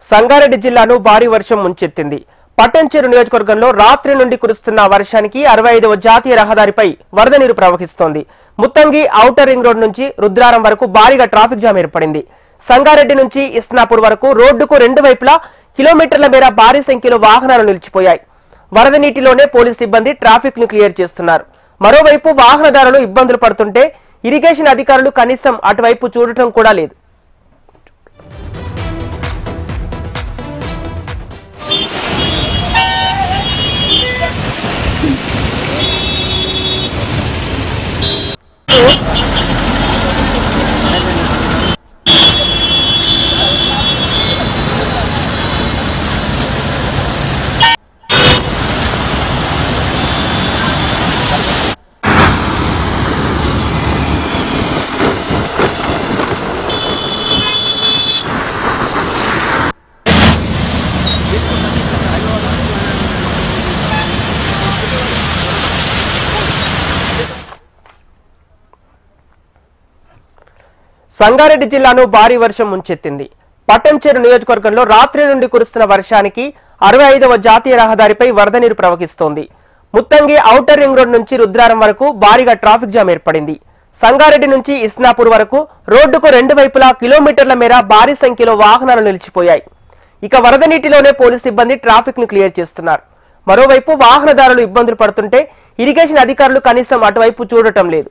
సంగారెడ్డి జిల్లాను భారీ వర్షం ముంచెత్తింది. పట్టంచెరు నియోజకవర్గంలో రాత్రి నుండి కురుస్తున్న వర్షానికి 65వ జాతీయ రహదారిపై వరద నీరు ప్రవహిస్తోంది. ముత్తంగి ఔటర్ రింగ్ రోడ్ నుంచి రుద్రారం వరకు భారీగా ట్రాఫిక్ జామ్ ఏర్పడింది. సంగారెడ్డి నుంచి ఇస్నాపూర్ వరకు రోడ్డుకు రెండు వైపులా కిలోమీటర్ల మేర భారీ సంఖ్యలో వాహనాలు నిలిచిపోయాయి. వరద నీటిలోనే పోలీస్ సిబ్బంది ట్రాఫిక్ ను క్లియర్ చేస్తున్నారు. మరోవైపు వాహనదారులు ఇబ్బందులు పడుతుంటే ఇరిగేషన్ అధికారులు కనీసం అటువైపు చూడటం కూడా లేదు. సంగారెడ్డి జిల్లాను భారీ వర్షం ముంచెత్తింది. పట్టంచెరు నియోజకవర్గంలో రాత్రి నుండి కురుస్తున్న వర్షానికి 65వ జాతీయ రహదారిపై వరద నీరు ప్రవహిస్తోంది. ముత్తంగి ఔటర్ రింగ్ రోడ్ నుంచి రుద్రారం వరకు భారీగా ట్రాఫిక్ జామ్ ఏర్పడింది. సంగారెడ్డి నుంచి ఇస్నాపూర్ వరకు రోడ్డుకు రెండు వైపులా కిలోమీటర్ల మేర భారీ సంఖ్యలో వాహనాలు నిలిచిపోయాయి. ఇక వరద నీటిలోనే పోలీస్ సిబ్బంది ట్రాఫిక్ ను క్లియర్ చేస్తున్నారు. మరోవైపు వాహనదారులు ఇబ్బందులు పడుతుంటే ఇరిగేషన్ అధికారులు కనీసం అటువైపు చూడటం లేదు.